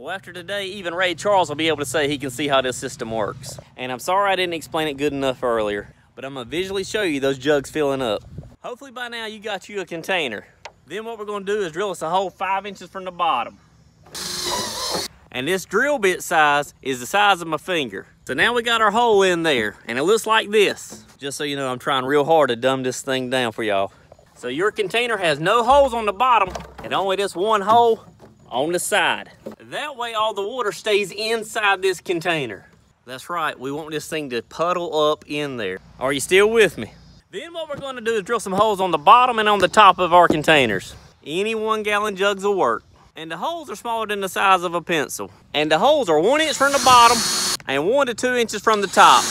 Well, after today, even Ray Charles will be able to say he can see how this system works. And I'm sorry I didn't explain it good enough earlier, but I'm gonna visually show you those jugs filling up. Hopefully by now you got you a container. Then what we're gonna do is drill us a hole 5 inches from the bottom. And this drill bit size is the size of my finger. So now we got our hole in there, and it looks like this. Just so you know, I'm trying real hard to dumb this thing down for y'all. So your container has no holes on the bottom and only this one hole on the side. That way all the water stays inside this container. That's right, we want this thing to puddle up in there. Are you still with me? Then what we're gonna do is drill some holes on the bottom and on the top of our containers. Any 1 gallon jugs will work. And the holes are smaller than the size of a pencil. And the holes are 1 inch from the bottom and 1 to 2 inches from the top.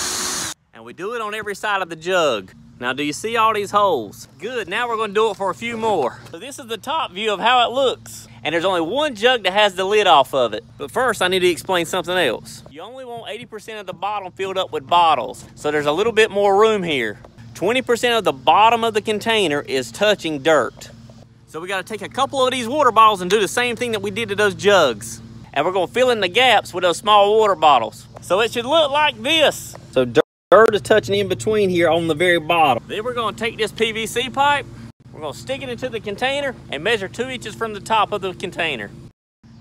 And we do it on every side of the jug. Now, do you see all these holes? Good, now we're gonna do it for a few more. So this is the top view of how it looks. And there's only one jug that has the lid off of it. But first, I need to explain something else. You only want 80% of the bottom filled up with bottles. So there's a little bit more room here. 20% of the bottom of the container is touching dirt. So we gotta take a couple of these water bottles and do the same thing that we did to those jugs. And we're gonna fill in the gaps with those small water bottles. So it should look like this. So dirt is touching in between here on the very bottom. Then we're gonna take this PVC pipe, we're gonna stick it into the container and measure 2 inches from the top of the container.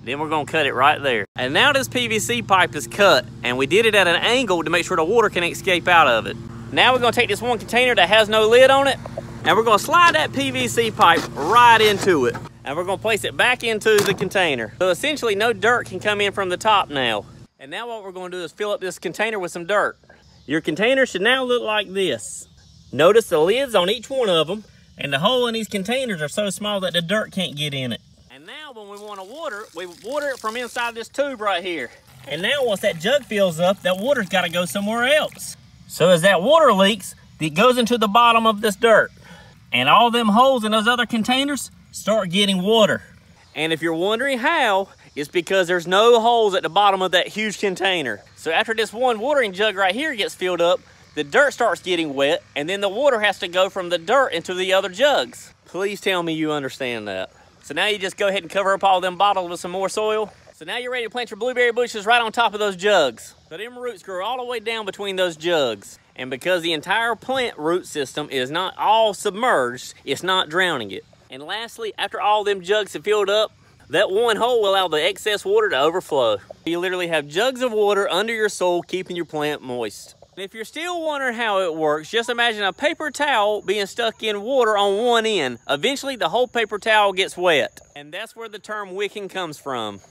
Then we're gonna cut it right there. And now this PVC pipe is cut, and we did it at an angle to make sure the water can escape out of it. Now we're gonna take this one container that has no lid on it, and we're gonna slide that PVC pipe right into it. And we're gonna place it back into the container. So essentially no dirt can come in from the top now. And now what we're gonna do is fill up this container with some dirt. Your container should now look like this. Notice the lids on each one of them, and the hole in these containers are so small that the dirt can't get in it. And now when we wanna water it, we water it from inside this tube right here. And now once that jug fills up, that water's gotta go somewhere else. So as that water leaks, it goes into the bottom of this dirt. And all them holes in those other containers start getting water. And if you're wondering how, it's because there's no holes at the bottom of that huge container. So after this one watering jug right here gets filled up, the dirt starts getting wet, and then the water has to go from the dirt into the other jugs. Please tell me you understand that. So now you just go ahead and cover up all them bottles with some more soil. So now you're ready to plant your blueberry bushes right on top of those jugs. So them roots grow all the way down between those jugs. And because the entire plant root system is not all submerged, it's not drowning it. And lastly, after all them jugs have filled up, that one hole will allow the excess water to overflow. You literally have jugs of water under your soil keeping your plant moist. And if you're still wondering how it works, just imagine a paper towel being stuck in water on one end. Eventually, the whole paper towel gets wet. And that's where the term wicking comes from.